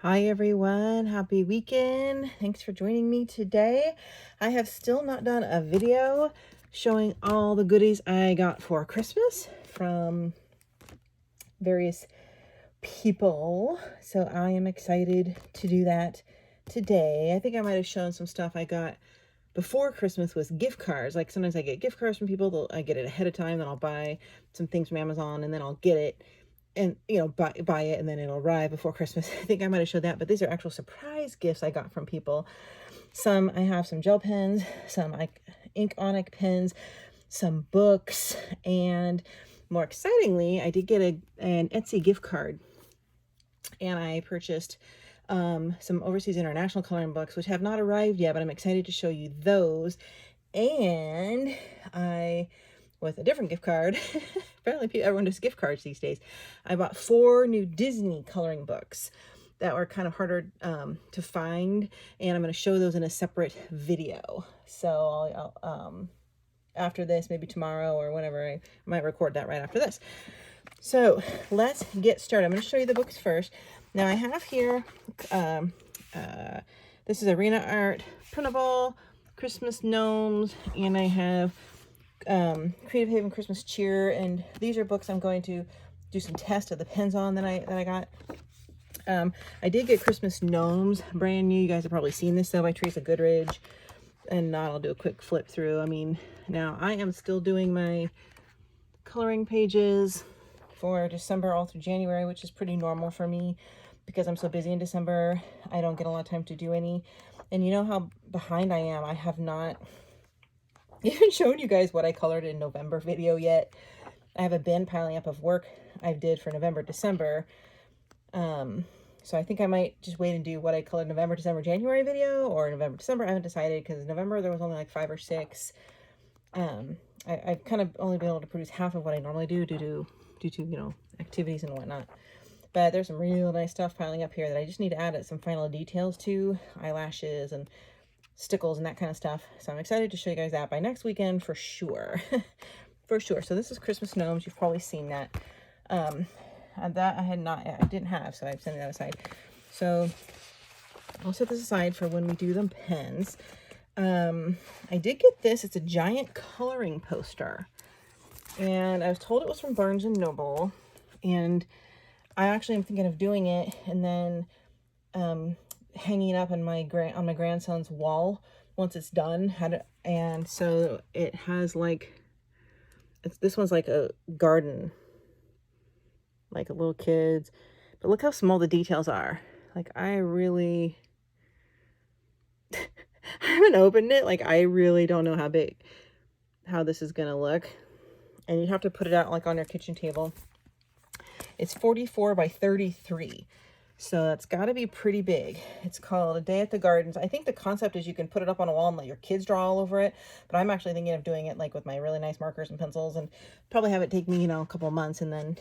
Hi everyone, happy weekend. Thanks for joining me today. I have still not done a video showing all the goodies I got for Christmas from various people. So I am excited to do that today. I think I might have shown some stuff I got before Christmas with gift cards. Like sometimes I get gift cards from people, I get it ahead of time, then I'll buy some things from Amazon and then I'll get it and buy it and then it'll arrive before Christmas. I think I might have showed that, but these are actual surprise gifts I got from people. I have some gel pens, some ink onic pens, some books, and more excitingly, I did get an Etsy gift card, and I purchased some overseas international coloring books, which have not arrived yet, but I'm excited to show you those. And with a different gift card, apparently everyone does gift cards these days, I bought 4 new Disney coloring books that were kind of harder to find, and I'm going to show those in a separate video. So I'll after this, maybe tomorrow or whenever, I might record that right after this. So let's get started. I'm going to show you the books first. Now I have here, this is Arena Art Printable, Christmas Gnomes, and I have Creative Haven Christmas Cheer, and these are books I'm going to do some tests of the pens on that I got. I did get Christmas Gnomes, brand new. You guys have probably seen this though, by Teresa Goodridge, and not, I'll do a quick flip through. I mean, now I am still doing my coloring pages for December all through January, which is pretty normal for me because I'm so busy in December. I don't get a lot of time to do any, and you know how behind I am. I have not even shown you guys what I colored in November video yet. I have a bin piling up of work I did for November, December. So I think I might just wait and do what I colored November, December, January video, or November, December. I haven't decided because November there was only like 5 or 6. I've kind of only been able to produce half of what I normally do due to activities and whatnot. But there's some real nice stuff piling up here that I just need to add some final details to, eyelashes and stickles and that kind of stuff. So I'm excited to show you guys that by next weekend for sure. For sure. So this is Christmas Gnomes. You've probably seen that. And that I didn't have, so I'm setting that aside. So I'll set this aside for when we do the pens. I did get this. It's a giant coloring poster, and I was told it was from Barnes and Noble, and I actually am thinking of doing it and then hanging it up on my grandson's wall once it's done. And so it has this one's like a garden, like a little kid's, but look how small the details are. Like I really I haven't opened it. Like I really don't know how this is gonna look, and you'd have to put it out like on your kitchen table. It's 44 by 33, so that's got to be pretty big. It's called A Day at the Gardens. I think the concept is you can put it up on a wall and let your kids draw all over it, but I'm actually thinking of doing it like with my really nice markers and pencils, and probably have it take me a couple months, and then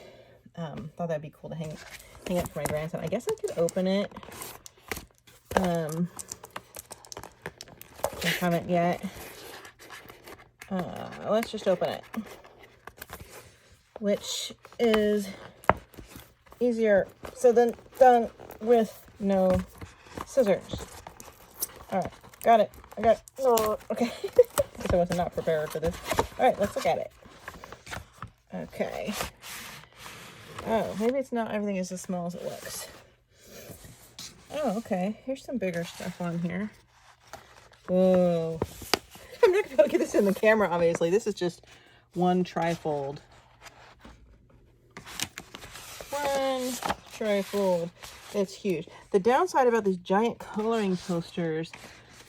thought that'd be cool to hang it for my grandson. I guess I could open it. I haven't yet. Let's just open it, which is easier so then done with no scissors. All right, got it. I got it. Oh, okay. Guess I was not prepared for this. All right, let's look at it. Okay. Oh, maybe it's not everything is as small as it looks. Oh, okay. Here's some bigger stuff on here. Whoa. I'm not going to be able to get this in the camera, obviously. This is just one trifold. One trifold. It's huge. The downside about these giant coloring posters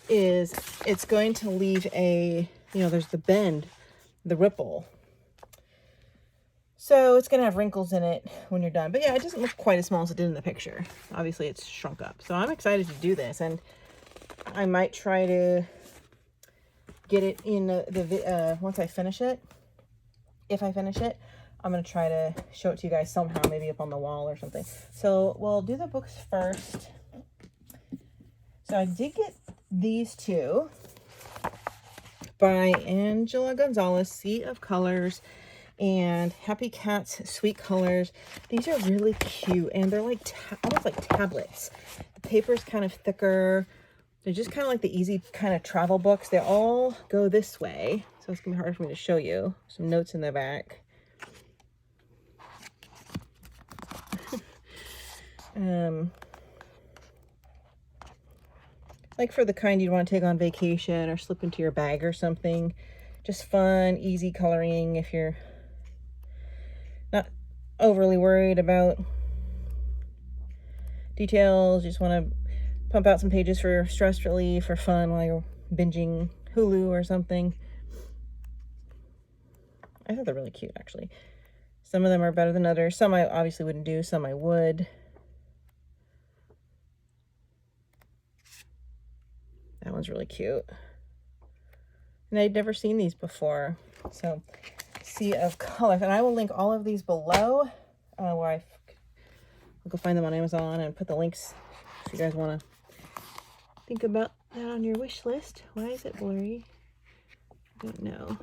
is it's going to leave there's the bend, the ripple. So it's going to have wrinkles in it when you're done. But yeah, it doesn't look quite as small as it did in the picture. Obviously, it's shrunk up. So I'm excited to do this. And I might try to get it in once I finish it. If I finish it, I'm going to try to show it to you guys somehow, maybe up on the wall or something. So we'll do the books first. So I did get these two by Angela Gonzalez, Sea of Colors. and Happy Cats Sweet Colors. These are really cute, and they're like almost like tablets. The paper's kind of thicker. They're just kind of like the easy kind of travel books. They all go this way, so it's gonna be hard for me to show you. Some notes in the back. Like for the kind you'd want to take on vacation or slip into your bag or something. Just fun, easy coloring if you're not overly worried about details. You just want to pump out some pages for stress relief or fun while you're binging Hulu or something. I thought they're really cute, actually. Some of them are better than others. Some I obviously wouldn't do, some I would. That one's really cute. And I'd never seen these before. So, Sea of Colors. And I will link all of these below where I'll go find them on Amazon and put the links if you guys want to think about that on your wish list. Why is it blurry? I don't know.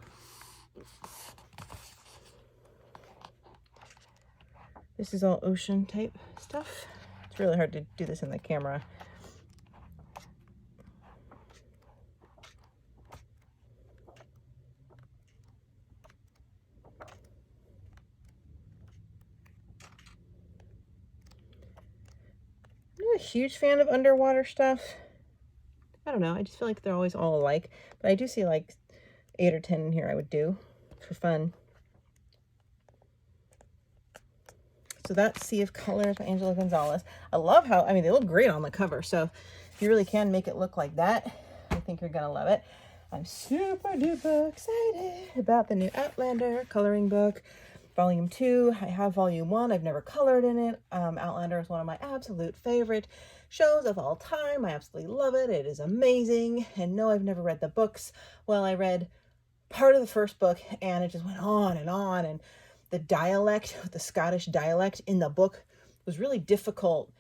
This is all ocean type stuff. It's really hard to do this in the camera. I'm not a huge fan of underwater stuff. I don't know. I just feel like they're always all alike. But I do see like 8 or 10 in here I would do for fun. So that's Sea of Colors by Angela Gonzalez. I love how, I mean, they look great on the cover. So if you really can make it look like that, I think you're going to love it. I'm super duper excited about the new Outlander coloring book, Volume 2. I have Volume 1. I've never colored in it. Outlander is one of my absolute favorite shows of all time. I absolutely love it. It is amazing. And no, I've never read the books. Well, I read part of the first book and it just went on and on. And the dialect, the Scottish dialect in the book was really difficult,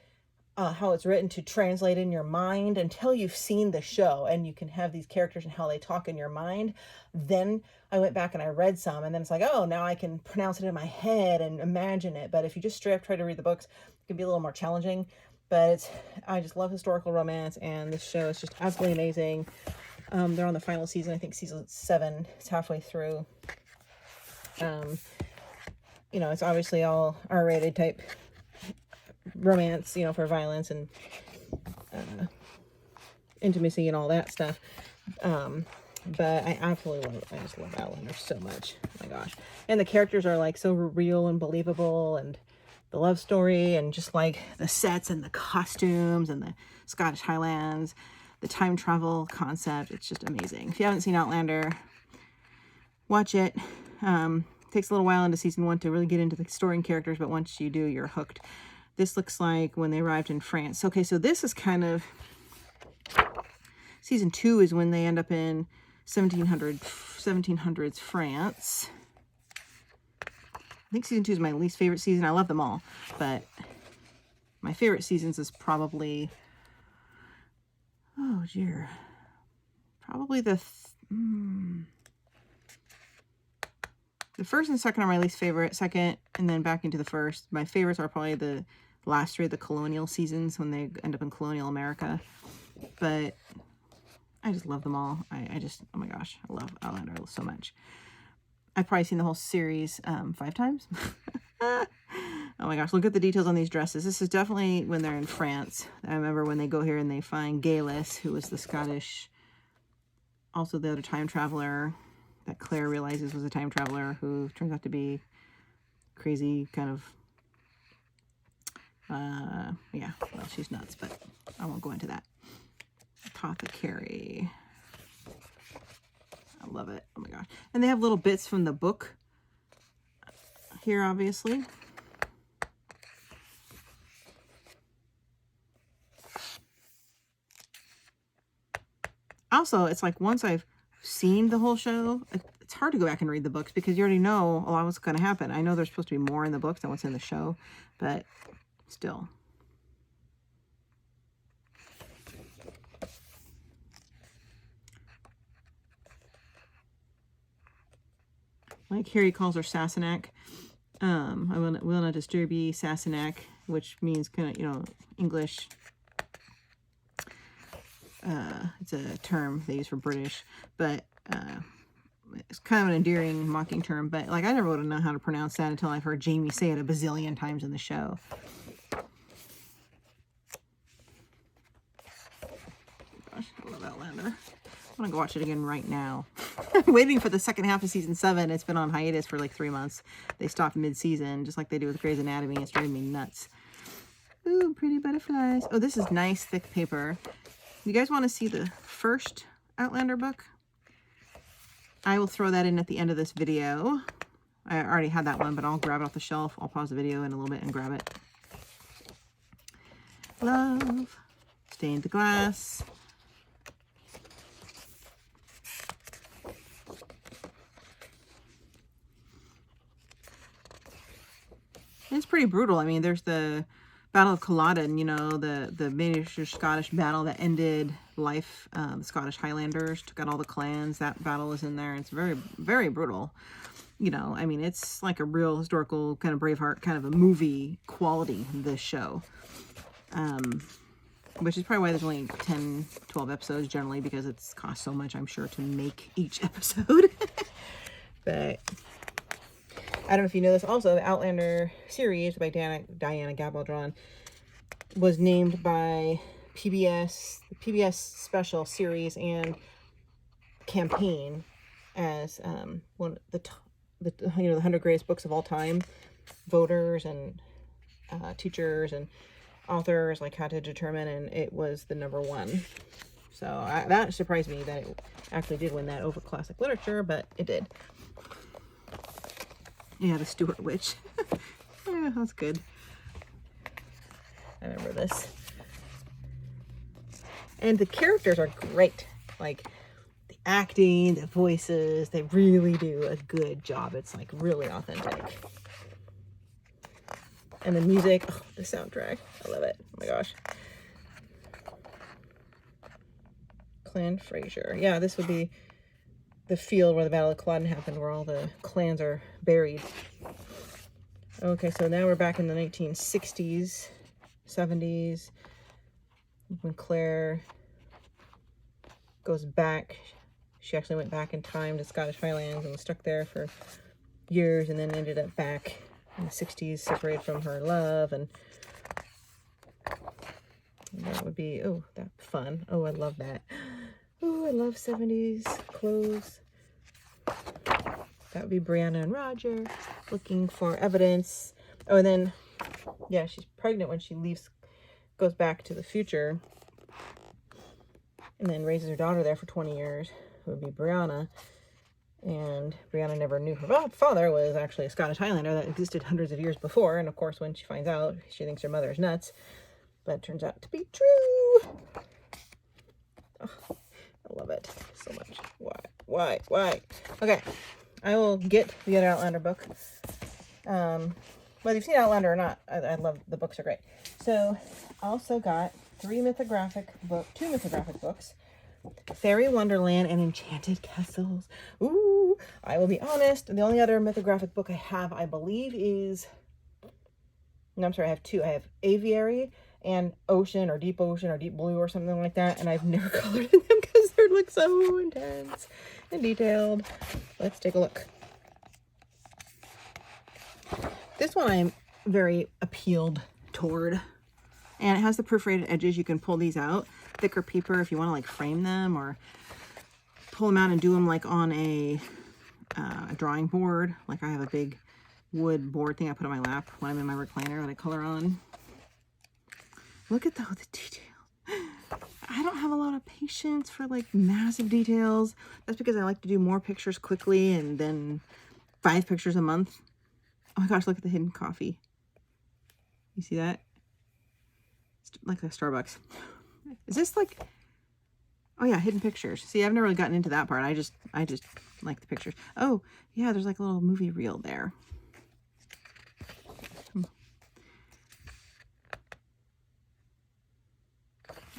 how it's written, to translate in your mind until you've seen the show and you can have these characters and how they talk in your mind. Then I went back and I read some, and then it's like, oh, now I can pronounce it in my head and imagine it. But if you just straight up try to read the books, it can be a little more challenging. But I just love historical romance, and this show is just absolutely amazing. They're on the final season. I think season 7. It's halfway through. You know, it's obviously all R-rated type romance, you know, for violence and intimacy and all that stuff. But I absolutely love it. I just love Outlander so much. Oh my gosh. And the characters are like so real and believable, and the love story, and just like the sets and the costumes and the Scottish Highlands, the time travel concept. It's just amazing. If you haven't seen Outlander, watch it. Takes a little while into season 1 to really get into the story and characters, but once you do, you're hooked. This looks like when they arrived in France. Okay, so this is kind of, season 2 is when they end up in 1700s France. I think season 2 is my least favorite season. I love them all, but my favorite seasons is probably, oh dear, probably the first and second are my least favorite. Second, and then back into the first. My favorites are probably the last 3 of the colonial seasons when they end up in colonial America. But I just love them all. I just, oh my gosh, I love Outlander so much. I've probably seen the whole series 5 times. Oh my gosh, look at the details on these dresses. This is definitely when they're in France. I remember when they go here and they find Galus, who was the Scottish, also the other time traveler that Claire realizes was a time traveler, who turns out to be crazy, kind of, yeah, well, she's nuts, but I won't go into that. Apothecary. I love it. Oh my gosh. And they have little bits from the book here, obviously. Also, it's like once I've seen the whole show, it's hard to go back and read the books because you already know a lot of what's going to happen. I know there's supposed to be more in the books than what's in the show, but still. Like here he calls her Sassenach. I will not disturb you, Sassenach, which means kind of, you know, English. It's a term they use for British, but it's kind of an endearing, mocking term. But like I never would have known how to pronounce that until I've heard Jamie say it a bazillion times in the show. Gosh, I love Outlander. I'm gonna go watch it again right now. I'm waiting for the second half of season 7. It's been on hiatus for like 3 months. They stopped mid-season, just like they do with Grey's Anatomy. It's driving me nuts. Ooh, pretty butterflies. Oh, this is nice, thick paper. You guys want to see the first Outlander book? I will throw that in at the end of this video. I already had that one, but I'll grab it off the shelf. I'll pause the video in a little bit and grab it. Love. Stained the glass. It's pretty brutal. I mean, there's the Battle of Culloden, you know, the miniature Scottish battle that ended life. The Scottish Highlanders took out all the clans. That battle is in there. It's very, very brutal. You know, I mean, it's like a real historical kind of Braveheart kind of a movie quality, this show. Which is probably why there's only 10, 12 episodes generally, because it's cost so much, I'm sure, to make each episode. But I don't know if you know this also, the Outlander series by Diana Gabaldon was named by PBS, the PBS special series and campaign as one of the you know, the 100 greatest books of all time. Voters and teachers and authors like had to determine, and it was the #1. So that surprised me that it actually did win that over classic literature, but it did. Yeah, the Stuart Witch. Yeah, that's good. I remember this. And the characters are great. Like, the acting, the voices, they really do a good job. It's, like, really authentic. And the music, oh, the soundtrack. I love it. Oh, my gosh. Clan Fraser. Yeah, this would be the field where the Battle of Culloden happened, where all the clans are buried. Okay, so now we're back in the 1960s, 70s, when Claire goes back. She actually went back in time to Scottish Highlands and was stuck there for years, and then ended up back in the 60s, separated from her love, and that would be, oh, that's fun. Oh, I love that. Oh, I love 70s clothes. That would be Brianna and Roger looking for evidence. Oh, and then, yeah, she's pregnant when she leaves, goes back to the future, and then raises her daughter there for 20 years. It would be Brianna. And Brianna never knew her father was actually a Scottish Highlander that existed hundreds of years before. And of course, when she finds out, she thinks her mother is nuts. But it turns out to be true. Oh, I love it so much. Why? Okay, I will get the other Outlander book. Whether you've seen Outlander or not, I love, the books are great. So, also got two mythographic books. Fairy Wonderland and Enchanted Castles. Ooh, I will be honest, the only other mythographic book I have, I believe, is... No, I'm sorry, I have two. I have Aviary and Ocean or Deep Blue or something like that, and I've never colored in them because they look so intense and detailed. Let's take a look. This one I'm very appealed toward, and it has the perforated edges. You can pull these out. Thicker paper if you want to like frame them, or pull them out and do them like on a drawing board. Like I have a big wood board thing I put on my lap when I'm in my recliner that I color on. Look at all the details. I don't have a lot of patience for like massive details. That's because I like to do more pictures quickly and then 5 pictures a month. Oh my gosh, look at the hidden coffee. You see that? It's like a Starbucks. Is this like, oh yeah, hidden pictures. See, I've never really gotten into that part. I just like the pictures. Oh yeah, there's like a little movie reel there.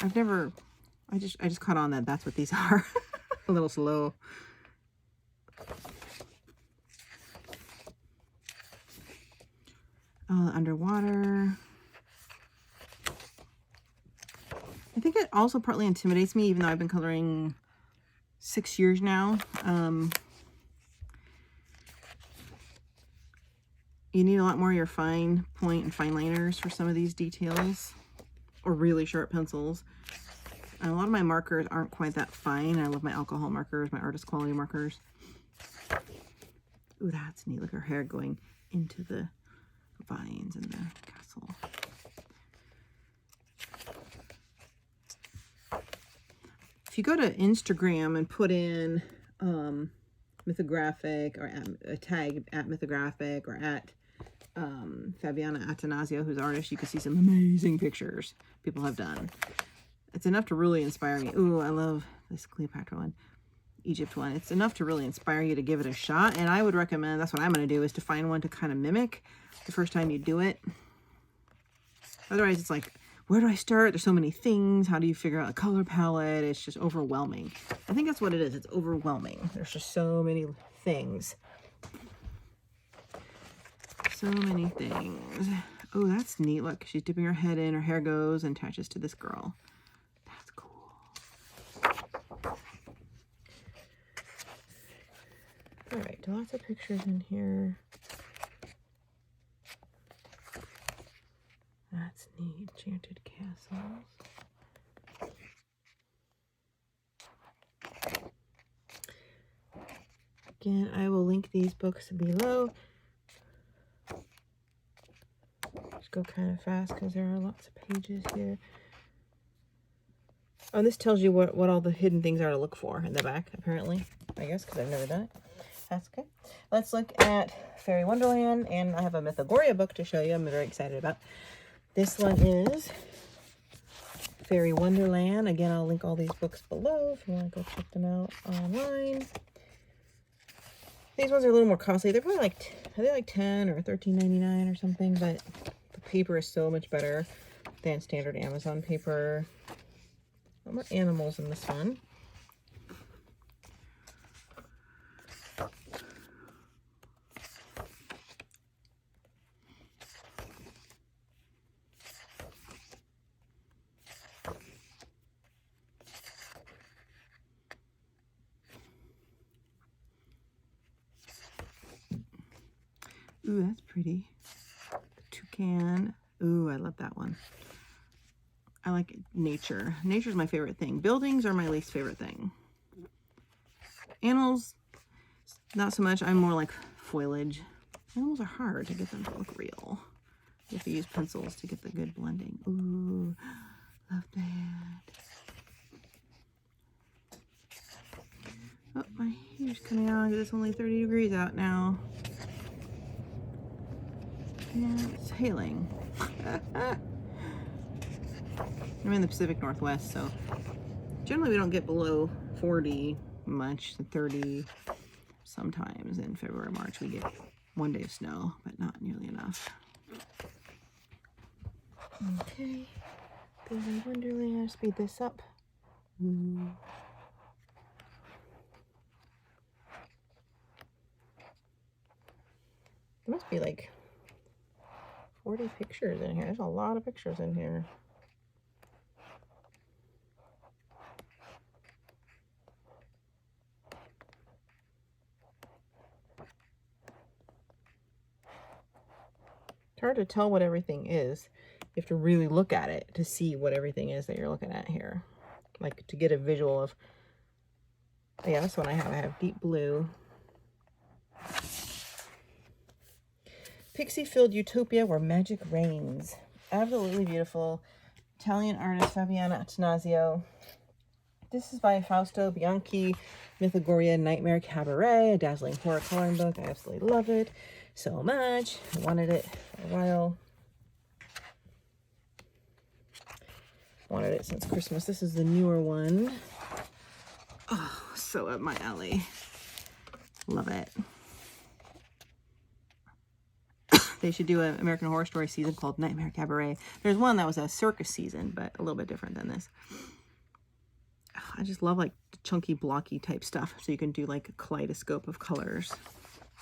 I just caught on that that's what these are. A little slow. Underwater. I think it also partly intimidates me, even though I've been coloring 6 years now. You need a lot more of your fine point and fine liners for some of these details, or really sharp pencils. And a lot of my markers aren't quite that fine. I love my alcohol markers, my artist quality markers. Ooh, that's neat. Look at her hair going into the vines and the castle. If you go to Instagram and put in mythographic, or a tag at mythographic, or at Fabiana Attanasio, who's an artist, you can see some amazing pictures people have done. It's enough to really inspire me. Ooh, I love this Cleopatra one, Egypt one. It's enough to really inspire you to give it a shot. And I would recommend, that's what I'm going to do, is to find one to kind of mimic the first time you do it. Otherwise, it's like, where do I start? There's so many things. How do you figure out a color palette? It's just overwhelming. I think that's what it is. It's overwhelming. There's just so many things. So many things. Oh, that's neat. Look, she's dipping her head in. Her hair goes and attaches to this girl. That's cool. All right, lots of pictures in here. That's neat. Enchanted castles. Again, I will link these books below. Just go kind of fast because there are lots of pages here. Oh, this tells you what all the hidden things are to look for in the back, apparently. I guess, because I've never done it. That's okay. Let's look at Fairy Wonderland, and I have a Mythogoria book to show you I'm very excited about. This one is Fairy Wonderland. Again, I'll link all these books below if you want to go check them out online. These ones are a little more costly. They're probably like, are they like $10 or $13.99 or something? But the paper is so much better than standard Amazon paper. A lot more animals in this one. Ooh, that's pretty. The toucan. Ooh, I love that one. I like nature. Nature's my favorite thing. Buildings are my least favorite thing. Animals, not so much. I'm more like foliage. Animals are hard to get them to look real. You have to use pencils to get the good blending. Ooh, love that. Oh, my hair's coming out because it's only 30 degrees out now. And it's hailing. I'm in the Pacific Northwest, so generally we don't get below 40 much, 30 sometimes. In February, March, we get one day of snow, but not nearly enough. Okay, Fairy Wonderland. I'll speed this up. Ooh. There must be like 40 pictures in here. There's a lot of pictures in here. It's hard to tell what everything is. You have to really look at it to see what everything is that you're looking at here. Like to get a visual of, yeah, this one I have deep blue. Pixie-filled utopia where magic reigns. Absolutely beautiful. Italian artist Fabiana Attanasio. This is by Fausto Bianchi, Mythogoria Nightmare Cabaret, a dazzling horror coloring book. I absolutely love it so much. I wanted it for a while. Wanted it since Christmas. This is the newer one. Oh, so up my alley. Love it. They should do an American Horror Story season called Nightmare Cabaret. There's one that was a circus season, but a little bit different than this. I just love like chunky, blocky type stuff. So you can do like a kaleidoscope of colors,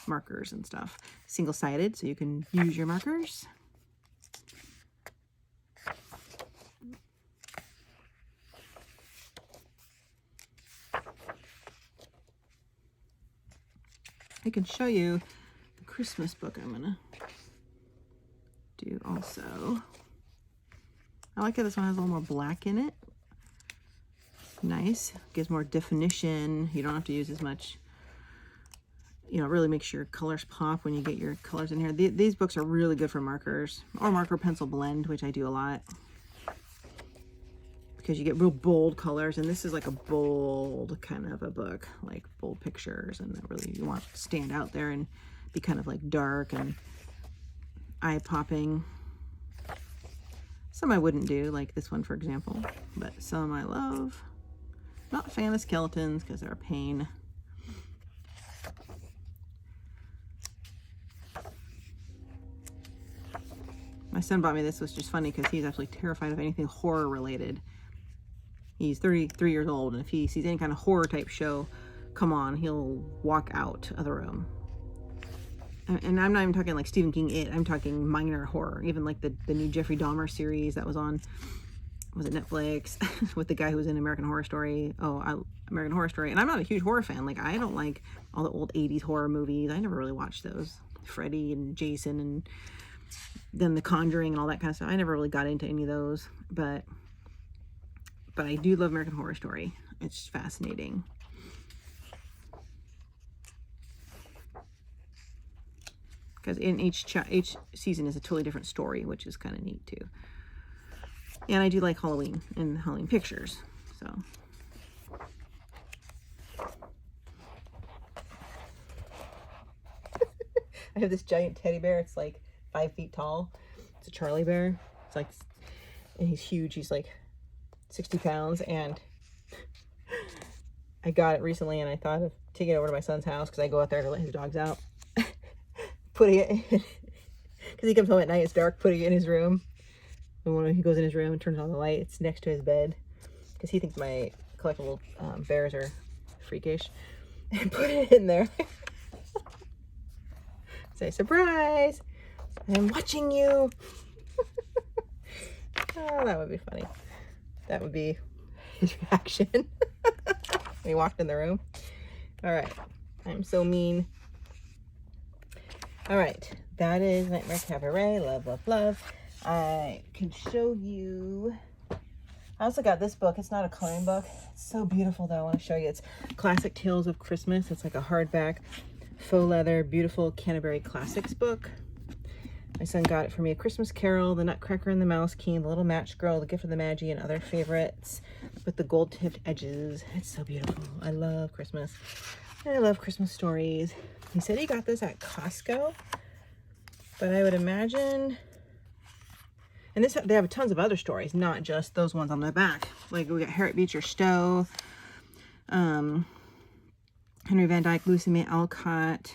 markers and stuff. Single-sided, so you can use your markers. I can show you the Christmas book I'm gonna do also. I like how this one has a little more black in it. Nice, gives more definition. You don't have to use as much, you know, really makes your colors pop when you get your colors in here. These books are really good for markers or marker pencil blend, which I do a lot, because you get real bold colors, and this is like a bold kind of a book, like bold pictures, and that really you want to stand out there and be kind of like dark and eye-popping. Some I wouldn't do, like this one for example, but some I love. Not a fan of skeletons because they're a pain. My son bought me this, which is funny because he's actually terrified of anything horror related. He's 33 years old, and if he sees any kind of horror type show come on, he'll walk out of the room. And I'm not even talking like Stephen King It, I'm talking minor horror. Even like the new Jeffrey Dahmer series that was on, was it Netflix, with the guy who was in American Horror Story. American Horror Story. And I'm not a huge horror fan. Like, I don't like all the old 80s horror movies. I never really watched those. Freddy and Jason and then The Conjuring and all that kind of stuff. I never really got into any of those. But I do love American Horror Story. It's fascinating. Because in each season is a totally different story, which is kind of neat too. And I do like Halloween and Halloween pictures, so. I have this giant teddy bear. It's like 5 feet tall. It's a Charlie bear. It's like, and he's huge. He's like 60 pounds, and I got it recently, and I thought of taking it over to my son's house because I go out there to let his dogs out. Putting it in, because he comes home at night, it's dark, putting it in his room. And when he goes in his room and turns on the light, it's next to his bed, because he thinks my collectible bears are freakish. And put it in there. Say, surprise! I'm watching you! Oh, that would be funny. That would be his reaction when he walked in the room. Alright, I'm so mean. All right, that is Nightmare Cabaret. Love, love, love. I can show you. I also got this book. It's not a coloring book. It's so beautiful, though. I want to show you. It's Classic Tales of Christmas. It's like a hardback, faux leather, beautiful Canterbury Classics book. My son got it for me. A Christmas Carol, The Nutcracker and the Mouse King, The Little Match Girl, The Gift of the Magi, and other favorites with the gold-tipped edges. It's so beautiful. I love Christmas. I love Christmas stories. He said he got this at Costco, but I would imagine, and this, they have tons of other stories, not just those ones on the back. Like we got Harriet Beecher Stowe, Henry Van Dyke, Lucy May Alcott,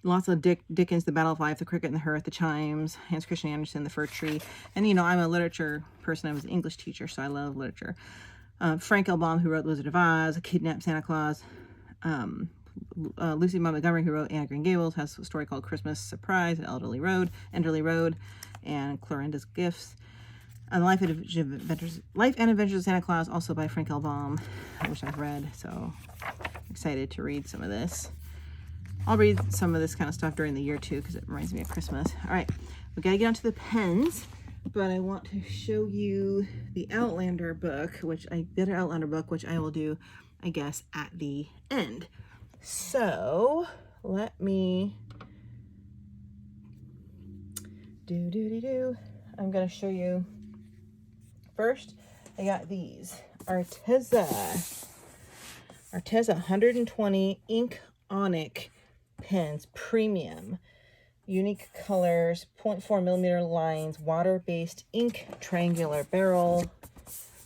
lots of Dickens, The Battle of Life, The Cricket and the Hearth, The Chimes, Hans Christian Andersen, The Fir Tree. And you know, I'm a literature person. I was an English teacher, so I love literature. Frank L. Baum, who wrote The Wizard of Oz, A Kidnapped Santa Claus. Lucy Montgomery, who wrote Anne of Green Gables, has a story called Christmas Surprise, Enderley Road, and Clorinda's Gifts. And Life and Adventures of Santa Claus, also by Frank L. Baum, which I've read, so excited to read some of this. I'll read some of this kind of stuff during the year too, because it reminds me of Christmas. All right, we gotta get onto the pens, but I want to show you the Outlander book, which I will do, I guess, at the end. So let me I'm gonna show you first. I got these Arteza 120 ink onyx pens, premium, unique colors, 0.4 millimeter lines, water-based ink, triangular barrel.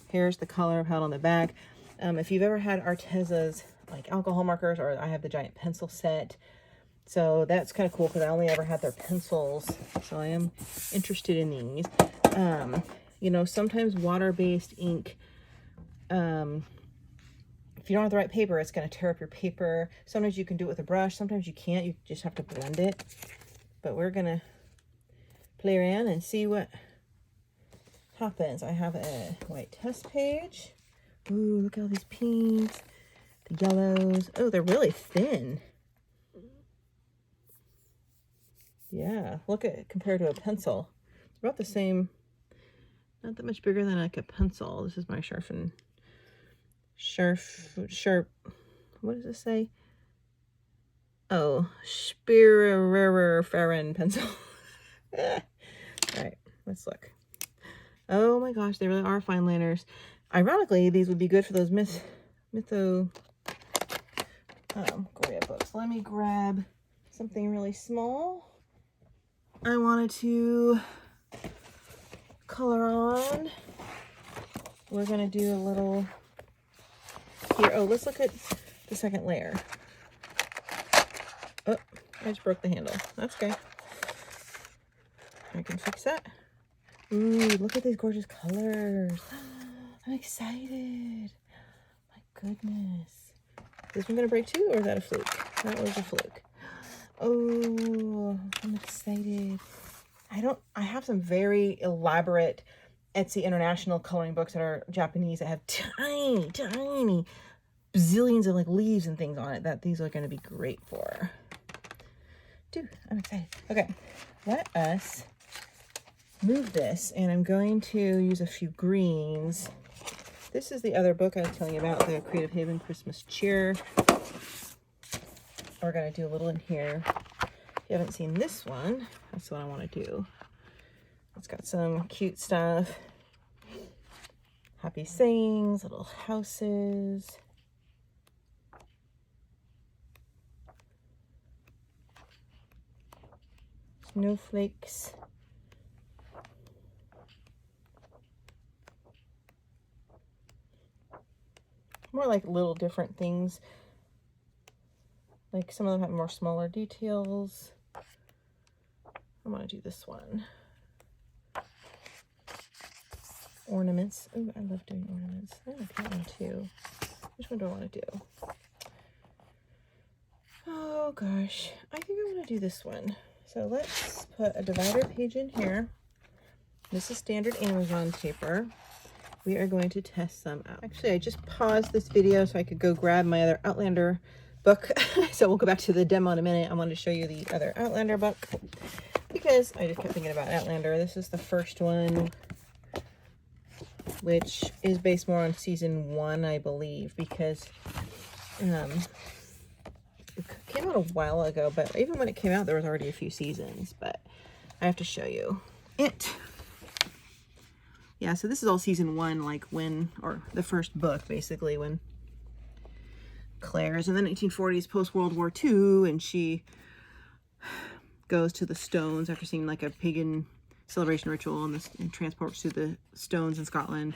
Here's the color held on the back. If you've ever had Arteza's like alcohol markers, or I have the giant pencil set, so that's kind of cool because I only ever had their pencils, so I am interested in these. You know, sometimes water-based ink, if you don't have the right paper, it's going to tear up your paper. Sometimes you can do it with a brush, sometimes you can't, you just have to blend it. But we're going to play around and see what happens. I have a white test page. Ooh, look at all these pinks, the yellows. Oh, they're really thin. Yeah, look at it compared to a pencil. About the same, not that much bigger than like a pencil. This is my sharp, what does it say? Oh, Spearerferin pencil. All right, let's look. Oh my gosh, they really are fine liners. Ironically, these would be good for those Mytho Goya books. Let me grab something really small. I wanted to color on. We're gonna do a little here. Oh, let's look at the second layer. Oh, I just broke the handle. That's okay. I can fix that. Ooh, look at these gorgeous colors. I'm excited. My goodness. Is this one gonna break too, or is that a fluke? That was a fluke. Oh, I'm excited. I have some very elaborate Etsy International coloring books that are Japanese that have tiny, tiny bazillions of like leaves and things on it that these are going to be great for. Dude, I'm excited. Okay, let us move this, and I'm going to use a few greens. This is the other book I was telling you about, the Creative Haven Christmas Cheer. We're going to do a little in here. If you haven't seen this one, that's what I want to do. It's got some cute stuff. Happy sayings, little houses. Snowflakes. More like little different things. Like some of them have more smaller details. I want to do this one. Ornaments. Oh, I love doing ornaments. I like that one too. Which one do I want to do? Oh gosh, I think I want to do this one. So let's put a divider page in here. This is standard Amazon paper. We are going to test some out. Actually, I just paused this video so I could go grab my other Outlander book. So we'll go back to the demo in a minute. I wanted to show you the other Outlander book because I just kept thinking about Outlander. This is the first one, which is based more on season 1, I believe, because it came out a while ago, but even when it came out, there was already a few seasons, but I have to show you it. Yeah, so this is all season 1, like when, or the first book, basically, when Claire's in the 1940s, post-World War II, and she goes to the stones after seeing like a pagan celebration ritual and transports to the stones in Scotland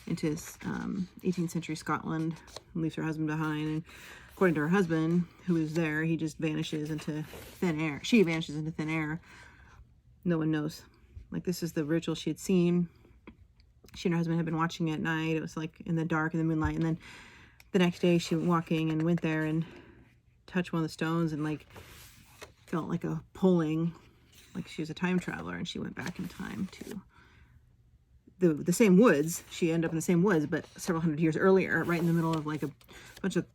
into 18th century Scotland and leaves her husband behind. And according to her husband, who is there, he just vanishes into thin air. She vanishes into thin air. No one knows. Like, this is the ritual she had seen. She and her husband had been watching it at night. It was like in the dark, in the moonlight. And then the next day she went walking and went there and touched one of the stones and like felt like a pulling, like she was a time traveler, and she went back in time to the same woods. She ended up in the same woods, but several hundred years earlier, right in the middle of like a bunch of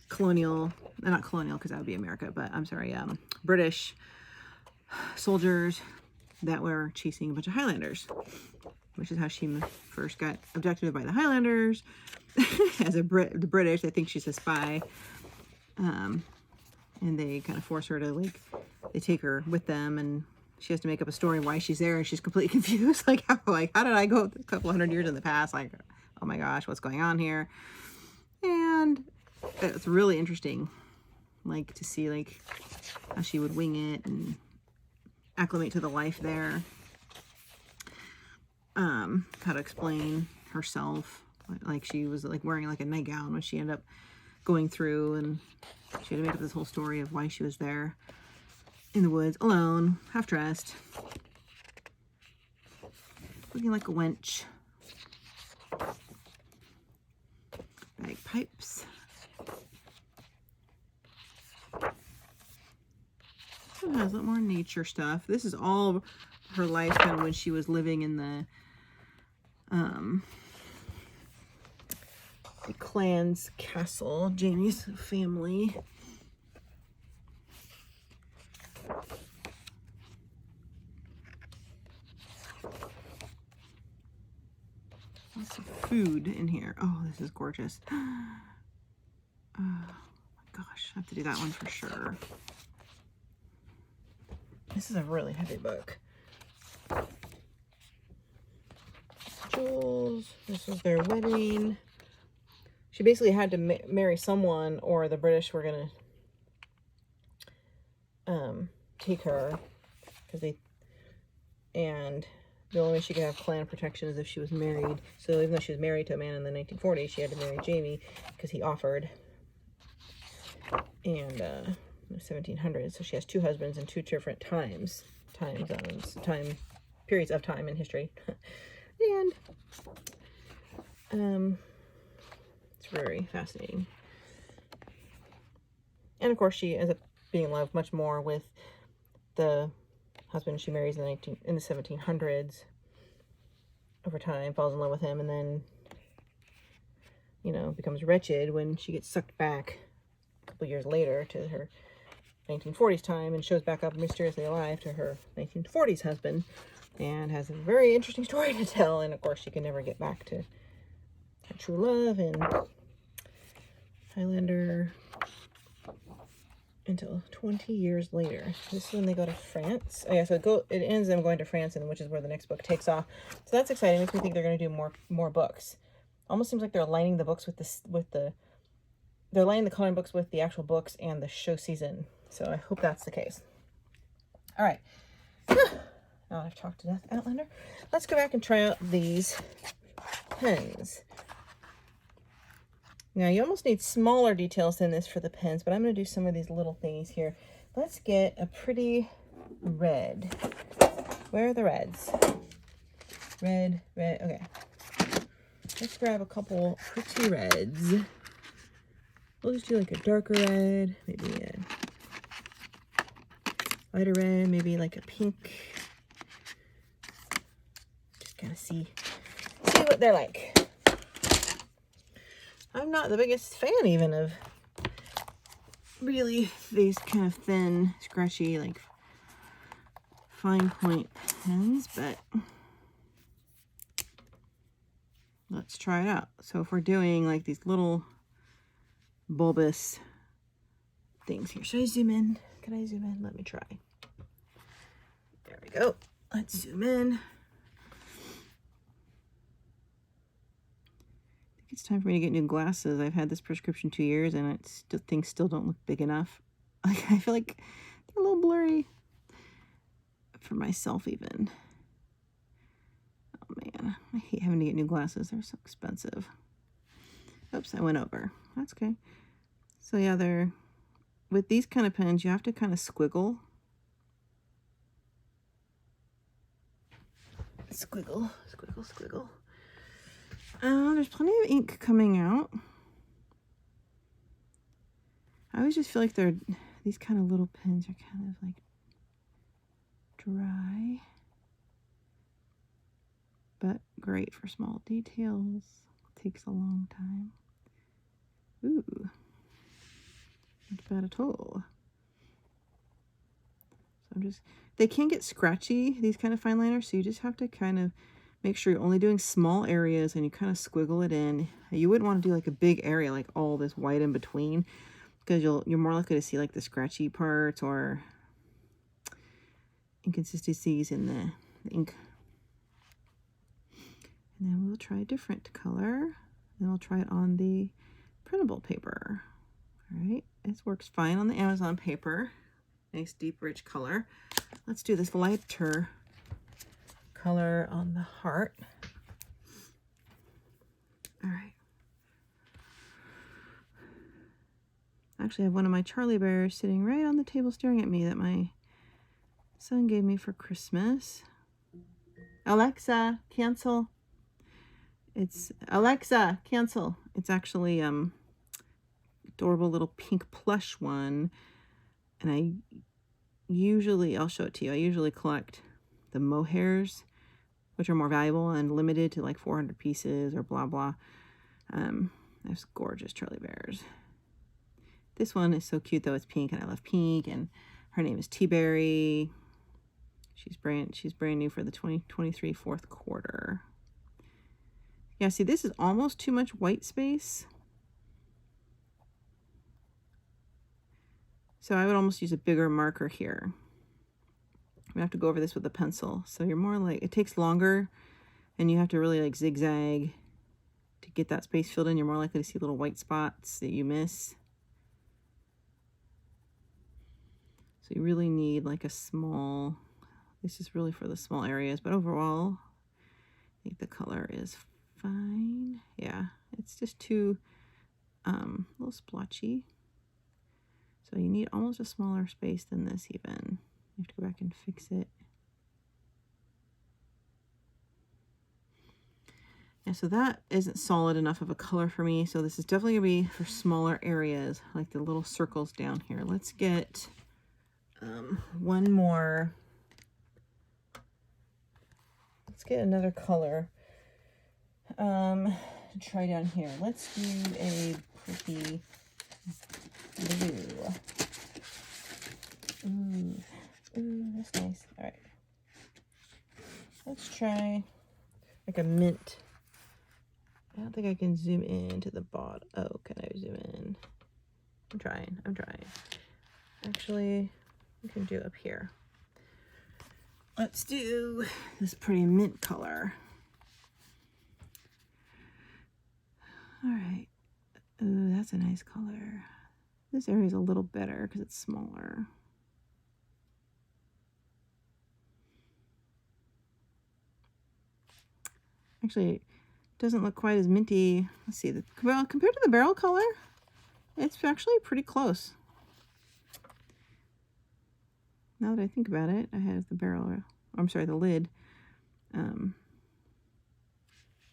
colonial, not colonial because that would be America, but I'm sorry, British soldiers that were chasing a bunch of Highlanders, which is how she first got abducted by the Highlanders. As the British, they think she's a spy, and they kind of force her to, like, they take her with them, and she has to make up a story why she's there, and she's completely confused. How did I go a couple hundred years in the past? Like, oh my gosh, what's going on here? And it's really interesting, like, to see, like, how she would wing it and acclimate to the life there. How to explain herself. Like, she was, like, wearing, like, a nightgown when she ended up going through, and she had to make up this whole story of why she was there in the woods, alone, half-dressed, looking like a wench. Bagpipes. It has a lot more nature stuff. This is all her life, kind of when she was living in the clan's castle, Jamie's family. There's some food in here. Oh, this is gorgeous. Oh my gosh, I have to do that one for sure. This is a really heavy book. Jules, this is their wedding. She basically had to marry someone, or the British were gonna take her, and the only way she could have clan protection is if she was married. So even though she was married to a man in the 1940s, she had to marry Jamie because he offered. And the 1700s, so she has 2 husbands in 2 different time periods of time in history. And it's very fascinating. And of course, she ends up being in love much more with the husband she marries in the 1700s. Over time, falls in love with him, and then, you know, becomes wretched when she gets sucked back a couple years later to her 1940s time and shows back up mysteriously alive to her 1940s husband, and has a very interesting story to tell. And of course, she can never get back to her true love and Highlander until 20 years later. This is when they go to France. Oh yeah, so it ends them going to France, and which is where the next book takes off. So that's exciting. Makes me think they're going to do more books. Almost seems like they're aligning the books they're aligning the coloring books with the actual books and the show season. So I hope that's the case. All right. Now I've talked to death, Outlander. Let's go back and try out these pens. Now, you almost need smaller details than this for the pens, but I'm going to do some of these little thingies here. Let's get a pretty red. Where are the reds? Red. Okay. Let's grab a couple pretty reds. We'll just do like a darker red, maybe a lighter red, maybe like a pink. Just kind of see what they're like. I'm not the biggest fan even of really these kind of thin, scratchy, like fine point pens, but let's try it out. So if we're doing like these little bulbous things here, should I zoom in? Can I zoom in? Let me try. There we go. Let's zoom in. It's time for me to get new glasses. I've had this prescription 2 years and things still don't look big enough. Like, I feel like they're a little blurry for myself even. Oh man, I hate having to get new glasses. They're so expensive. Oops, I went over. That's okay. So yeah, with these kind of pens, you have to kind of squiggle. Squiggle, squiggle, squiggle. There's plenty of ink coming out. I always just feel like these kind of little pens are kind of like dry, but great for small details. Takes a long time. Ooh, not bad at all. So they can get scratchy, these kind of fine liners, so you just have to kind of make sure you're only doing small areas and you kind of squiggle it in. You wouldn't want to do like a big area, like all this white in between, because you're more likely to see like the scratchy parts or inconsistencies in the ink. And then we'll try a different color. Then we'll try it on the printable paper. All right, this works fine on the Amazon paper. Nice deep rich color. Let's do this lighter color on the heart. All right. Actually, I have one of my Charlie bears sitting right on the table staring at me that my son gave me for Christmas. Alexa, cancel. It's Alexa, cancel. It's actually adorable little pink plush one. And I'll show it to you. I usually collect the mohairs, which are more valuable and limited to like 400 pieces or blah, blah. There's gorgeous Charlie bears. This one is so cute though. It's pink and I love pink, and her name is T-Berry. She's brand new for the 2023 fourth quarter. Yeah, see, this is almost too much white space. So I would almost use a bigger marker here. I'm gonna have to go over this with a pencil. So you're more like, it takes longer and you have to really like zigzag to get that space filled in. You're more likely to see little white spots that you miss. So you really need like a small, this is really for the small areas, but overall, I think the color is fine. Yeah, it's just too, a little splotchy. So you need almost a smaller space than this even. You have to go back and fix it. Yeah, so that isn't solid enough of a color for me. So this is definitely gonna be for smaller areas, like the little circles down here. Let's get one more. Let's get another color. Try down here. Let's do a pretty blue. Ooh, that's nice. All right. Let's try like a mint. I don't think I can zoom in to the bottom. Oh, can I zoom in? I'm trying. Actually, we can do up here. Let's do this pretty mint color. All right. Ooh, that's a nice color. This area is a little better because it's smaller. Actually, it doesn't look quite as minty. Let's see. Well, compared to the barrel color, it's actually pretty close. Now that I think about it, I have the barrel, I'm sorry, the lid.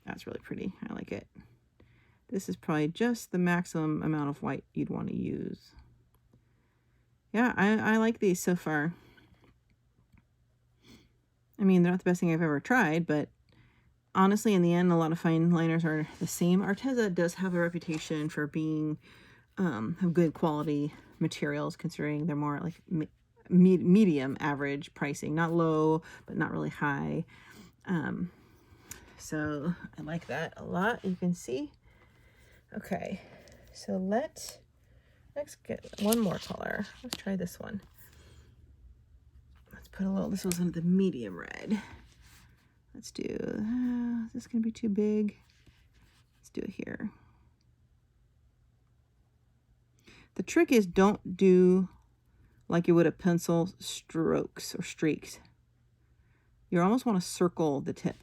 That's really pretty. I like it. This is probably just the maximum amount of white you'd want to use. Yeah, I like these so far. I mean, they're not the best thing I've ever tried, but honestly, in the end, a lot of fine liners are the same. Arteza does have a reputation for being, have good quality materials, considering they're more like medium average pricing, not low, but not really high. So I like that a lot. You can see. Okay, so let's get one more color. Let's try this one. Let's put a little, this was in the medium red. Let's do, is this gonna be too big? Let's do it here. The trick is don't do like you would a pencil strokes or streaks. You almost want to circle the tip.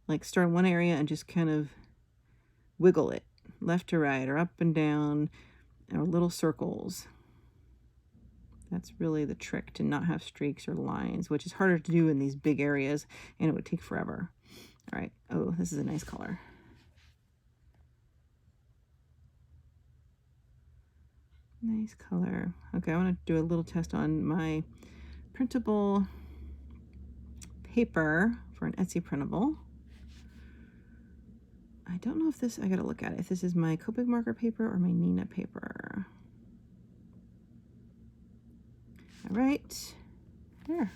Like start in one area and just kind of wiggle it left to right or up and down or little circles. That's really the trick, to not have streaks or lines, which is harder to do in these big areas and it would take forever. All right. Oh, this is a nice color. Nice color. Okay, I want to do a little test on my printable paper for an Etsy printable. I don't know if this, I gotta look at it, if this is my Copic marker paper or my Nina paper. All right, there,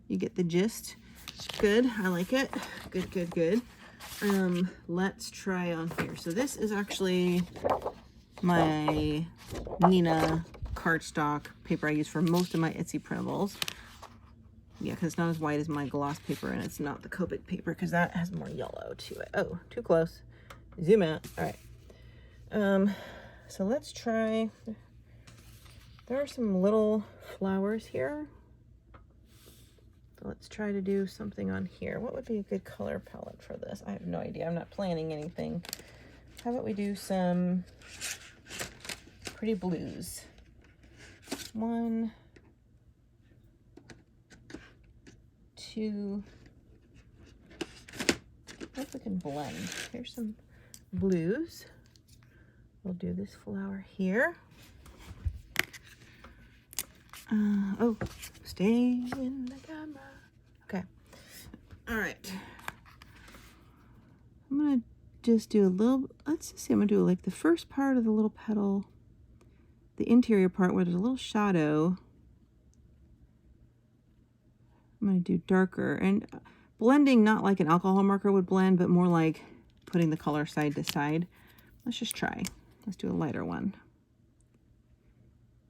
you get the gist. Good, I like it. Good, good, good. Let's try on here. So this is actually my Nina cardstock paper I use for most of my Etsy printables. Yeah, because it's not as white as my gloss paper, and it's not the Copic paper because that has more yellow to it. Oh, too close. Zoom out. All right. So let's try. There are some little flowers here. So let's try to do something on here. What would be a good color palette for this? I have no idea. I'm not planning anything. How about we do some pretty blues? 1, 2. Hope we can blend. Here's some blues. We'll do this flower here. Oh, stay in the camera. Okay. All right. I'm gonna just do a little, let's just see, I'm gonna do like the first part of the little petal, the interior part where there's a little shadow. I'm gonna do darker, and blending not like an alcohol marker would blend, but more like putting the color side to side. Let's just try. Let's do a lighter one.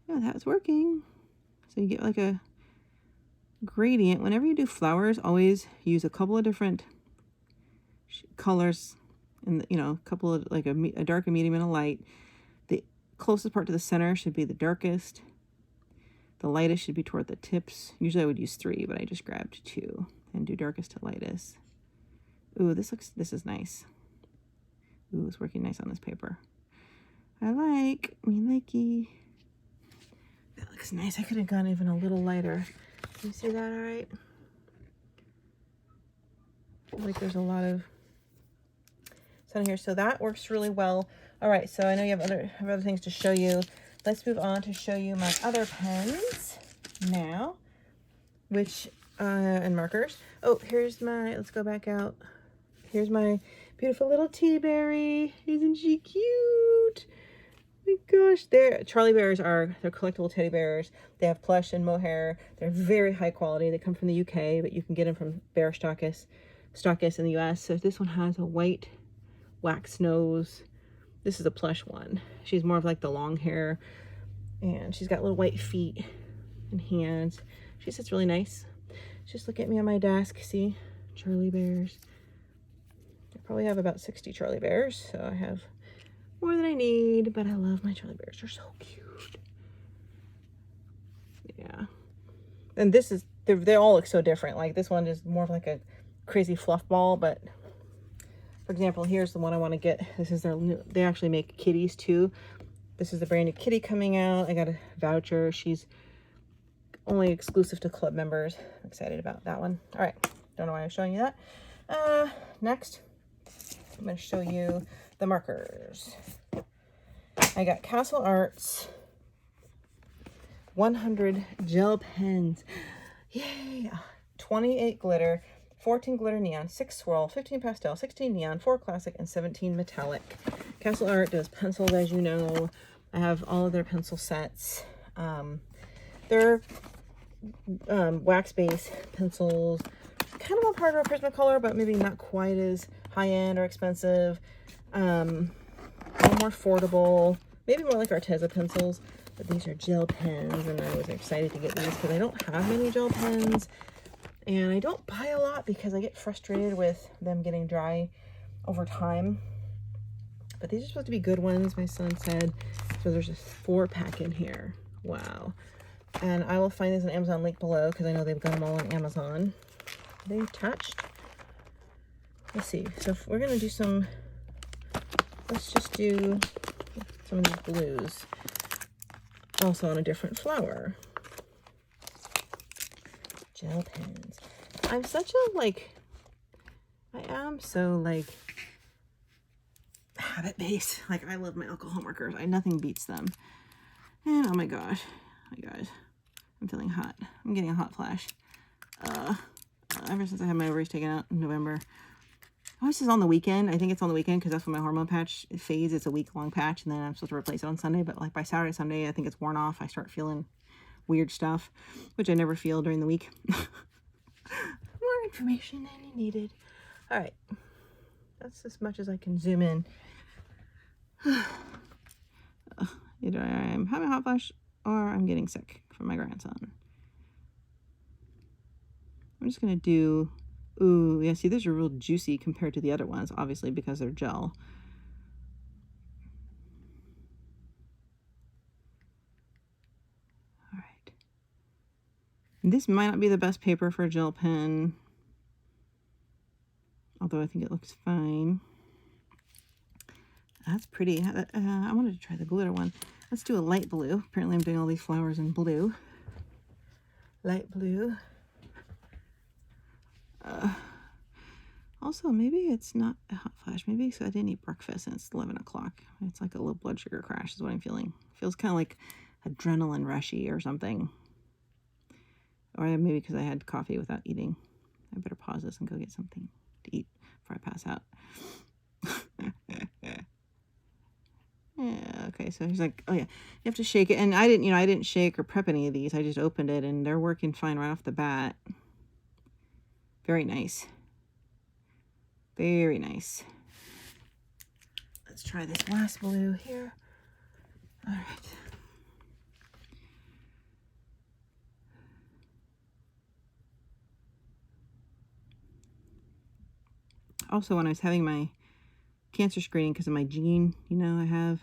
Yeah, that's working. So you get like a gradient. Whenever you do flowers, always use a couple of different colors, and you know, a couple of like a dark, a medium, and a light. The closest part to the center should be the darkest. The lightest should be toward the tips. Usually I would use 3, but I just grabbed 2 and do darkest to lightest. Ooh, this is nice. Ooh, it's working nice on this paper. I like, likey. That looks nice. I could have gone even a little lighter. Can you see that all right? I feel like there's a lot of sun here. So that works really well. All right, so I know you have other things to show you. Let's move on to show you my other pens now, which, and markers. Oh, here's my, let's go back out. Here's my beautiful little tea berry. Isn't she cute? My gosh, Charlie bears they're collectible teddy bears. They have plush and mohair. They're very high quality. They come from the UK, but you can get them from bear stockists in the US. So this one has a white wax nose. This is a plush one. She's more of like the long hair, and she's got little white feet and hands. She sits really nice. Just look at me on my desk. See, Charlie bears. I probably have about 60 Charlie bears, so I have more than I need, but I love my Charlie bears. They're so cute. Yeah. And this is, they all look so different. Like this one is more of like a crazy fluff ball, but for example, here's the one I want to get. This is their new, they actually make kitties too. This is the brand new kitty coming out. I got a voucher. She's only exclusive to club members. I'm excited about that one. All right. Don't know why I'm showing you that. Next, I'm going to show you the markers. I got Castle Arts 100 gel pens. Yay! 28 glitter, 14 glitter neon, 6 swirl, 15 pastel, 16 neon, 4 classic, and 17 metallic. Castle Art does pencils, as you know. I have all of their pencil sets. They're wax-based pencils, kind of on par to a Prismacolor, but maybe not quite as high-end or expensive. A little more affordable, maybe more like Arteza pencils, but these are gel pens, and I was excited to get these because I don't have many gel pens, and I don't buy a lot because I get frustrated with them getting dry over time. But these are supposed to be good ones, my son said. So there's a 4-pack in here. Wow. And I will find this on Amazon link below because I know they've got them all on Amazon. Are they attached? Let's see. So if we're going to do some, let's just do some of these blues. Also on a different flower. Gel pens. I'm such a, I am so, habit-based. I love my alcohol markers. Nothing beats them. And, oh my gosh. I'm feeling hot. I'm getting a hot flash. Ever since I had my ovaries taken out in November. Oh, this is on the weekend. I think it's on the weekend because that's when my hormone patch fades. It's a week-long patch, and then I'm supposed to replace it on Sunday. But by Saturday, Sunday, I think it's worn off. I start feeling weird stuff, which I never feel during the week. More information than you needed. All right. That's as much as I can zoom in. Either I'm having a hot flash or I'm getting sick from my grandson. I'm just going to do, ooh, yeah, see, these are real juicy compared to the other ones, obviously, because they're gel. All right. And this might not be the best paper for a gel pen, although I think it looks fine. That's pretty. I wanted to try the glitter one. Let's do a light blue. Apparently I'm doing all these flowers in blue. Light blue. Also, maybe it's not a hot flash. Maybe so I didn't eat breakfast and it's 11 o'clock. It's like a little blood sugar crash is what I'm feeling. Feels kind of like adrenaline rushy or something. Or maybe because I had coffee without eating. I better pause this and go get something to eat before I pass out. Yeah, okay, so he's like, oh yeah, you have to shake it. And I didn't shake or prep any of these. I just opened it and they're working fine right off the bat. Very nice. Very nice. Let's try this last blue here. All right. Also, when I was having my cancer screening, because of my gene, you know, I have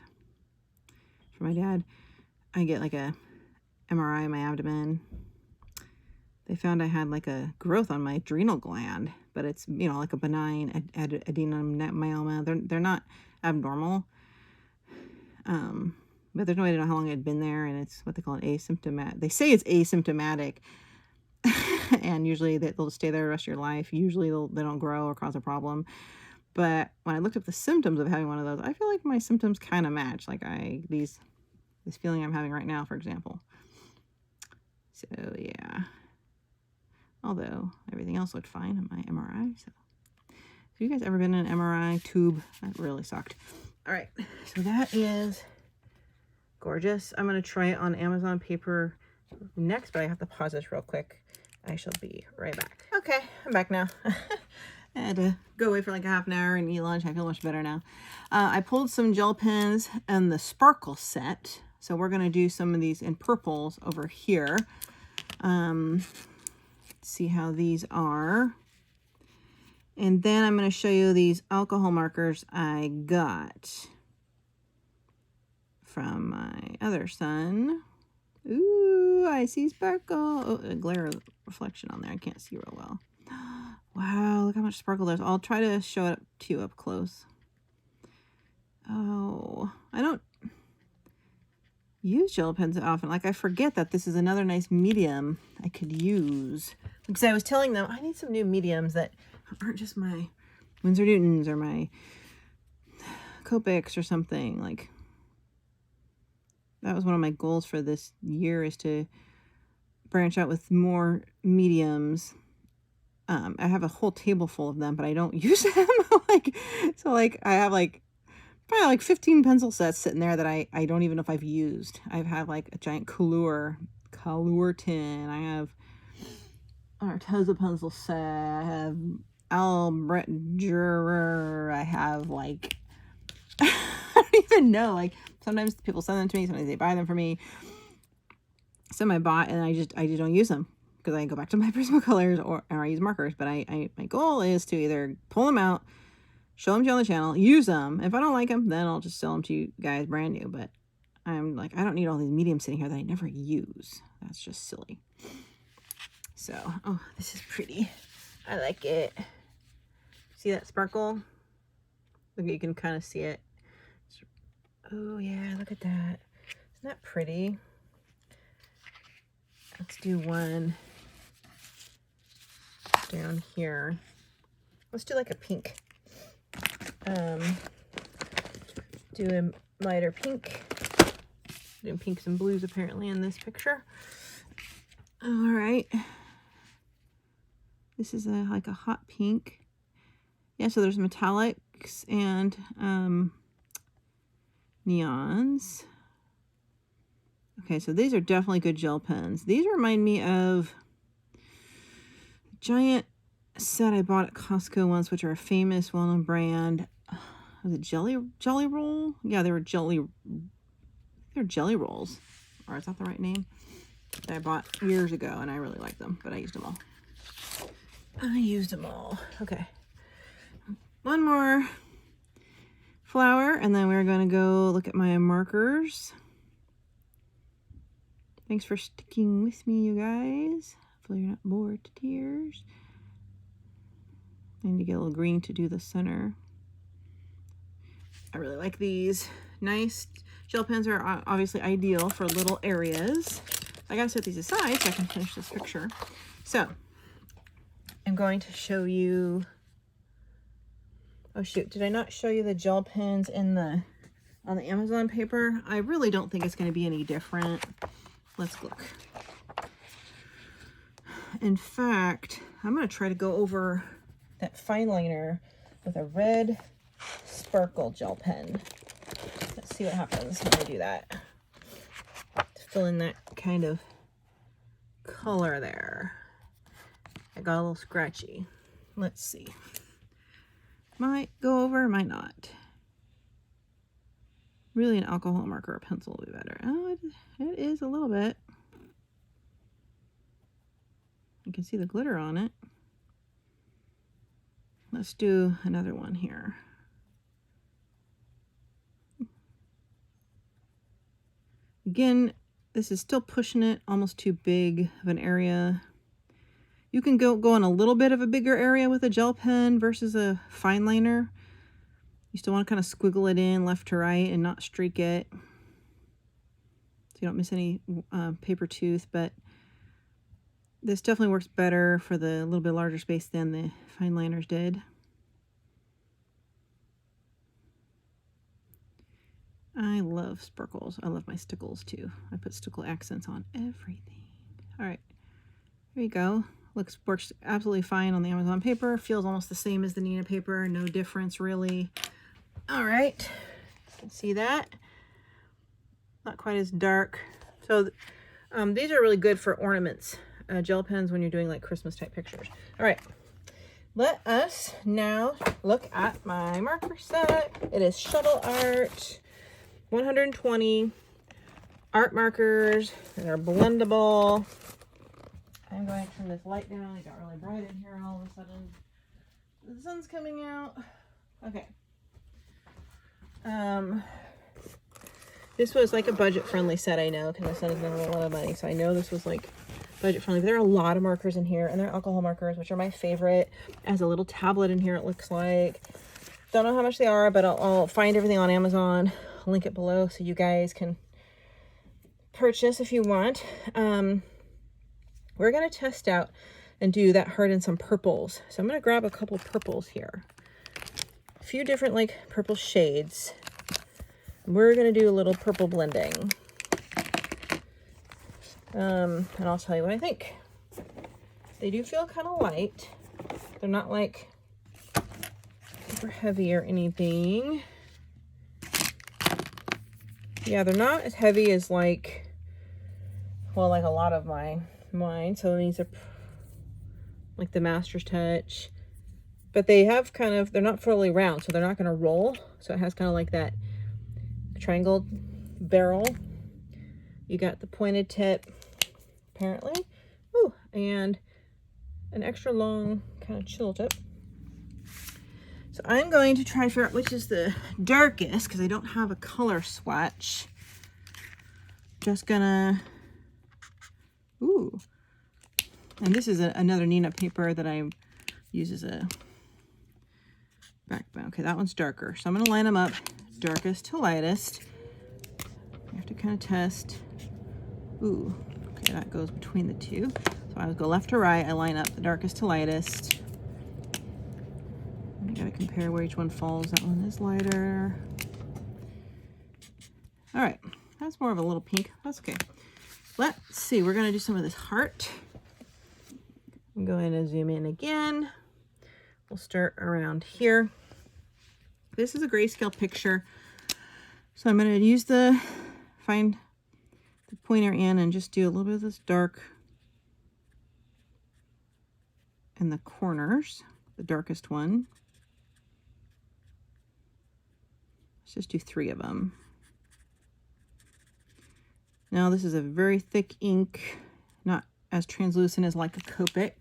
for my dad, I get like a MRI in my abdomen. They found I had like a growth on my adrenal gland, but it's, you know, like a benign adenomyoma. They're not abnormal, but there's no way to know how long it had been there, and it's what they call an asymptomatic. They say it's asymptomatic, and usually they'll stay there the rest of your life. Usually they don't grow or cause a problem. But when I looked up the symptoms of having one of those, I feel like my symptoms kind of match. Like this feeling I'm having right now, for example. So yeah. Although everything else looked fine on my MRI. So have you guys ever been in an MRI tube? That really sucked. All right. So that is gorgeous. I'm going to try it on Amazon paper next, but I have to pause this real quick. I shall be right back. Okay, I'm back now. I had to go away for like a half an hour and eat lunch. I feel much better now. I pulled some gel pens and the sparkle set. So we're going to do some of these in purples over here. See how these are. And then I'm going to show you these alcohol markers I got from my other son. Ooh, I see sparkle. Oh, a glare reflection on there. I can't see real well. Wow, look how much sparkle there's. I'll try to show it to you up close. Oh, I don't use gel pens often. Like, I forget that this is another nice medium I could use. Because I was telling them I need some new mediums that aren't just my Winsor Newtons or my Copics or something. Like, that was one of my goals for this year, is to branch out with more mediums. I have a whole table full of them, but I don't use them. I have like probably like 15 pencil sets sitting there that I don't even know if I've used. I've had like a giant Color tin. I have an Arteza pencil set. I have Albrecht Dürer. I have like I don't even know. Like, sometimes people send them to me. Sometimes they buy them for me. Some I bought and I just don't use them, because I go back to my Prismacolors or I use markers. But my goal is to either pull them out, show them to you on the channel, use them. If I don't like them, then I'll just sell them to you guys brand new. But I'm like, I don't need all these mediums sitting here that I never use. That's just silly. So, oh, this is pretty. I like it. See that sparkle? Look, you can kind of see it. Oh yeah, look at that. Isn't that pretty? Let's do one down here. Let's do like a pink. Do a lighter pink. Doing pinks and blues apparently in this picture. All right. This is like a hot pink. Yeah, so there's metallics and neons. Okay, so these are definitely good gel pens. These remind me of a giant set I bought at Costco once, which are a famous, well-known brand. Was it Jelly Roll? Yeah, they're jelly rolls. Or is that the right name? That I bought years ago, and I really liked them, but I used them all. Okay. One more flower, and then we're going to go look at my markers. Thanks for sticking with me, you guys. Hopefully you're not bored to tears. I need to get a little green to do the center. I really like these. Nice. Gel pens are obviously ideal for little areas. I gotta set these aside so I can finish this picture. So, I'm going to show you... Oh shoot, did I not show you the gel pens on the Amazon paper? I really don't think it's going to be any different. Let's look. In fact, I'm going to try to go over that fine liner with a red sparkle gel pen. Let's see what happens when I do that. To fill in that kind of color there. It got a little scratchy. Let's see. Might go over, might not. Really an alcohol marker or pencil will be better. Oh, it is a little bit. You can see the glitter on it. Let's do another one here. Again, this is still pushing it almost too big of an area. You can go in a little bit of a bigger area with a gel pen versus a fine liner. You still want to kind of squiggle it in left to right and not streak it, so you don't miss any paper tooth. But this definitely works better for the little bit larger space than the fine liners did. I love sparkles. I love my stickles too. I put stickle accents on everything. All right, here you go. Works absolutely fine on the Amazon paper. Feels almost the same as the Neenah paper. No difference really. All right, you can see that. Not quite as dark. So these are really good for ornaments, gel pens, when you're doing like Christmas type pictures. All right, let us now look at my marker set. It is Shuttle Art 120 art markers that are blendable. I'm going to turn this light down. It got really bright in here all of a sudden. The sun's coming out. Okay. This was like a budget-friendly set, I know, because my son has been a lot of money, so I know this was like budget-friendly. But there are a lot of markers in here, and they're alcohol markers, which are my favorite. It has a little tablet in here, it looks like. Don't know how much they are, but I'll find everything on Amazon. I'll link it below so you guys can purchase if you want. We're going to test out and do that heart in some purples. So I'm going to grab a couple purples here. A few different like purple shades. We're going to do a little purple blending. And I'll tell you what I think. They do feel kind of light. They're not like super heavy or anything. Yeah, they're not as heavy as like, well, like a lot of mine. So these are like the Master's Touch, but they have kind of, they're not fully round, so they're not going to roll. So it has kind of like that triangle barrel. You got the pointed tip, apparently. Ooh, and an extra long kind of chisel tip. So I'm going to try to figure out which is the darkest, because I don't have a color swatch. Just gonna, ooh. And this is another Neenah paper that I use as a backbone. Okay, that one's darker. So I'm gonna line them up, darkest to lightest. You have to kind of test. Ooh, okay, that goes between the two. So I would go left to right, I line up the darkest to lightest. I gotta compare where each one falls. That one is lighter. All right, that's more of a little pink. That's okay. Let's see, we're gonna do some of this heart. I'm going to zoom in again. We'll start around here. This is a grayscale picture. So I'm gonna use find the pointer in and just do a little bit of this dark in the corners, the darkest one. Let's just do 3 of them. Now this is a very thick ink, not as translucent as like a Copic.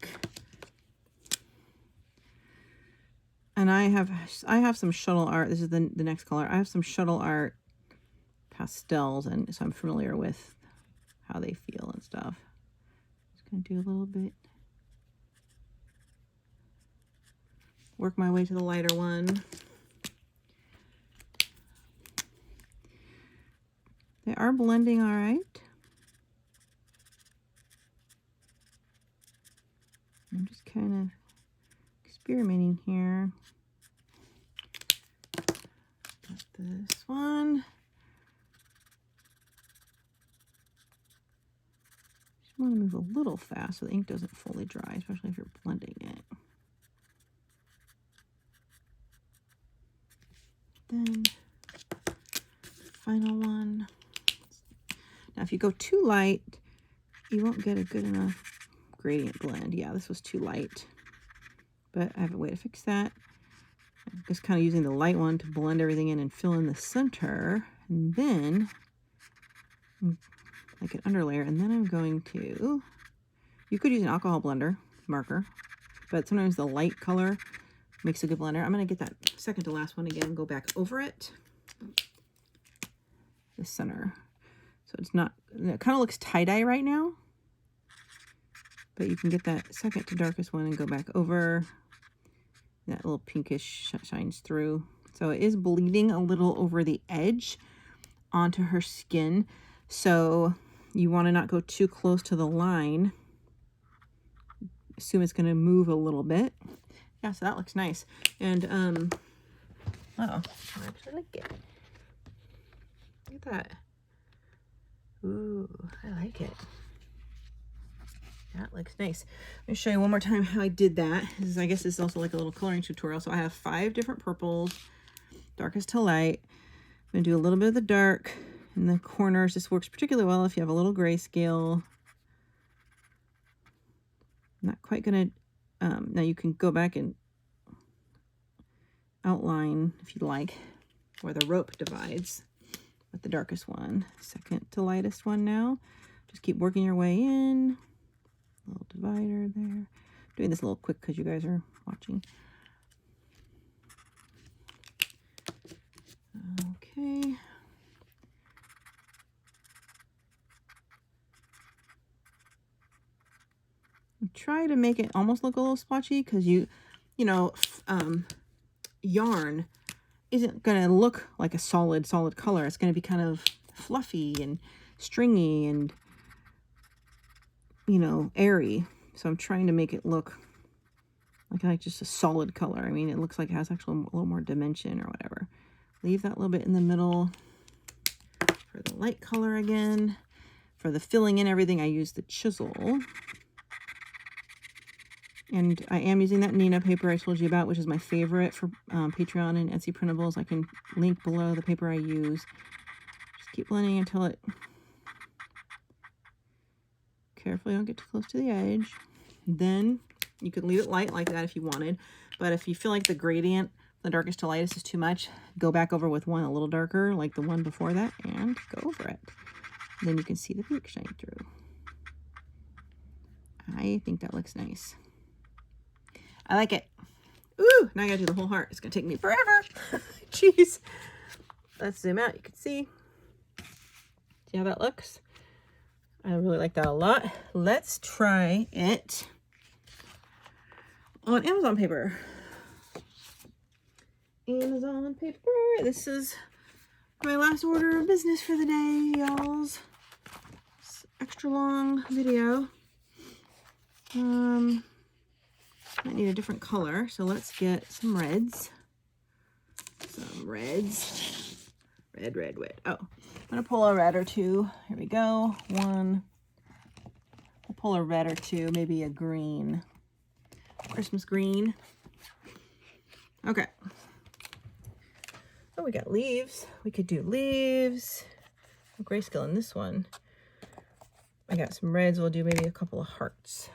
And I have some Shuttle Art. This is the next color. I have some Shuttle Art pastels, and so I'm familiar with how they feel and stuff. Just gonna do a little bit. Work my way to the lighter one. They are blending all right. I'm just kind of experimenting here. Got this one. Just want to move a little fast so the ink doesn't fully dry, especially if you're blending it. Then final one. Now if you go too light, you won't get a good enough gradient blend. Yeah, this was too light, but I have a way to fix that. I'm just kind of using the light one to blend everything in and fill in the center, and then like an underlayer, and then I'm going to, you could use an alcohol blender marker, but sometimes the light color makes a good blender. I'm going to get that second to last one again and go back over it, the center. So it's not, it kind of looks tie-dye right now, but you can get that second to darkest one and go back over. That little pinkish shines through. So it is bleeding a little over the edge onto her skin. So you want to not go too close to the line. Assume it's going to move a little bit. Yeah, so that looks nice. And, oh, I actually like it. Look at that. Ooh, I like it. That looks nice. Let me show you one more time how I did that. I guess this is also like a little coloring tutorial. So I have 5 different purples, darkest to light. I'm going to do a little bit of the dark in the corners. This works particularly well if you have a little grayscale. I'm not quite going to, now you can go back and outline if you like where the rope divides with the darkest one. Second to lightest one now. Just keep working your way in. Little divider there. Doing this a little quick because you guys are watching. Okay. Try to make it almost look a little splotchy because you know, yarn isn't going to look like a solid color. It's going to be kind of fluffy and stringy and, you know, airy. So I'm trying to make it look like just a solid color. I mean, it looks like it has actually a little more dimension or whatever. Leave that little bit in the middle for the light color again. For the filling in everything, I use the chisel. And I am using that Nina paper I told you about, which is my favorite for Patreon and Etsy printables. I can link below the paper I use. Just keep blending until it... Carefully don't get too close to the edge. Then you could leave it light like that if you wanted. But if you feel like the gradient, the darkest to lightest is too much, go back over with one a little darker, like the one before that, and go over it. Then you can see the pink shine through. I think that looks nice. I like it. Ooh, now I gotta do the whole heart. It's gonna take me forever. Jeez. Let's zoom out. You can see. See how that looks? I really like that a lot. Let's try it on Amazon paper. Amazon paper. This is my last order of business for the day, y'alls. Extra long video. I need a different color, so let's get some reds. Some reds. Red. Oh, I'm gonna pull a red or two. Here we go. One. I'll pull a red or two, maybe a green. Christmas green. Okay. Oh, we got leaves. We could do leaves. Grayscale in this one. I got some reds. We'll do maybe a couple of hearts.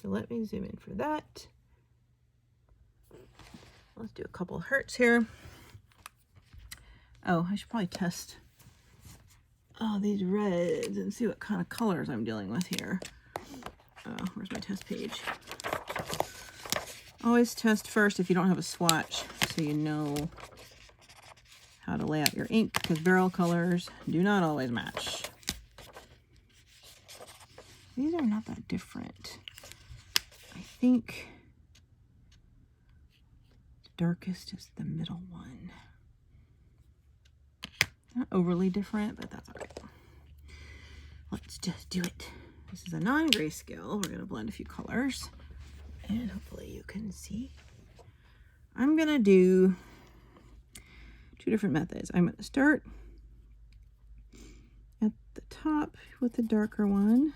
So let me zoom in for that. Let's do a couple of hearts here. Oh, I should probably test these reds and see what kind of colors I'm dealing with here. Where's my test page? Always test first if you don't have a swatch, so you know how to lay out your ink, because barrel colors do not always match. These are not that different. I think the darkest is the middle one. Not overly different, but that's all right. Let's just do it. This is a non-grayscale. We're going to blend a few colors, and hopefully you can see. I'm going to do 2 different methods. I'm going to start at the top with the darker one.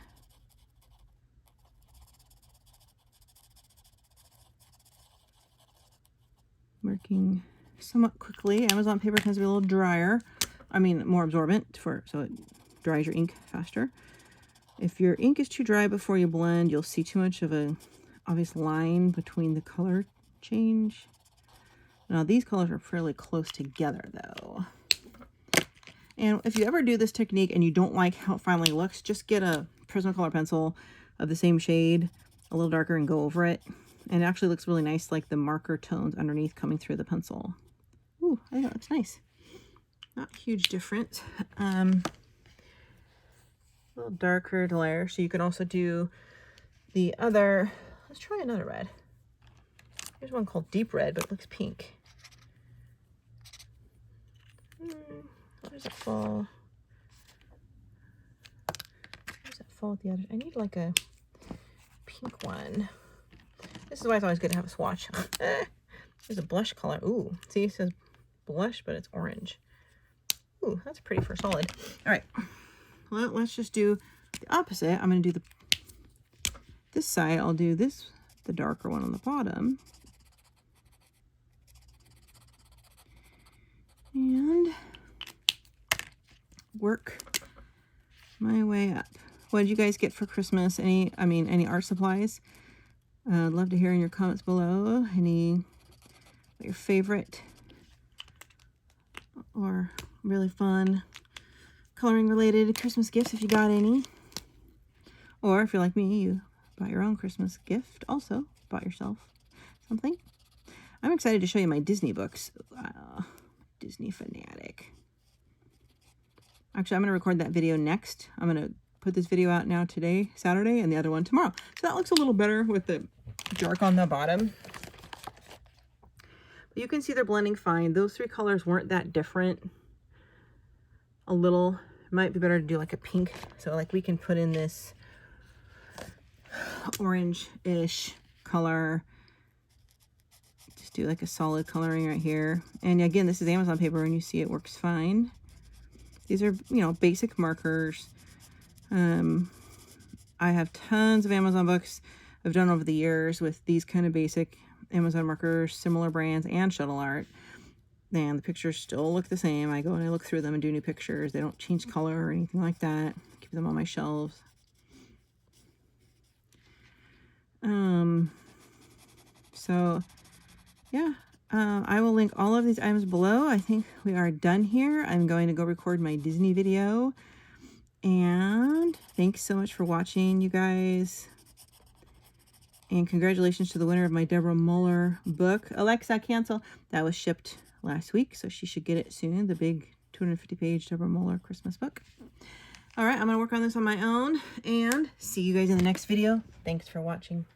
Working somewhat quickly. Amazon paper tends to be a little drier. I mean, more absorbent, so it dries your ink faster. If your ink is too dry before you blend, you'll see too much of a obvious line between the color change. Now these colors are fairly close together though. And if you ever do this technique and you don't like how it finally looks, just get a Prismacolor pencil of the same shade, a little darker, and go over it. And it actually looks really nice, like the marker tones underneath coming through the pencil. Ooh, I think that looks nice. Not huge difference. A little darker to layer. So you can also do the other, let's try another red. Here's one called Deep Red, but it looks pink. How does it fall? How does that fall with the other? I need like a pink one. This is why it's always good to have a swatch. There's a blush color. Ooh, see, it says blush, but it's orange. Ooh, that's pretty for solid. All right, well, let's just do the opposite. I'm going to do this side. I'll do this, the darker one on the bottom. And work my way up. What did you guys get for Christmas? Any art supplies? I'd love to hear in your comments below your favorite or really fun coloring related Christmas gifts, if you got any. Or if you're like me, you bought your own Christmas gift also, bought yourself something. I'm excited to show you my Disney books. Disney fanatic. Actually, I'm going to record that video next. I'm going to put this video out now today, Saturday, and the other one tomorrow. So that looks a little better with the dark on the bottom. But you can see they're blending fine. Those three colors weren't that different. A little. It might be better to do like a pink. So like we can put in this orange-ish color. Just do like a solid coloring right here. And again, this is Amazon paper and you see it works fine. These are, basic markers. I have tons of Amazon books I've done over the years with these kind of basic Amazon markers, similar brands, and shuttle art. And the pictures still look the same. I go and I look through them and do new pictures. They don't change color or anything like that. Keep them on my shelves. So yeah, I will link all of these items below. I think we are done here. I'm going to go record my Disney video. And thanks so much for watching, you guys. And congratulations to the winner of my Deborah Muller book. Alexa, cancel. That was shipped last week, so she should get it soon. The big 250-page Deborah Muller Christmas book. All right, I'm going to work on this on my own. And see you guys in the next video. Thanks for watching.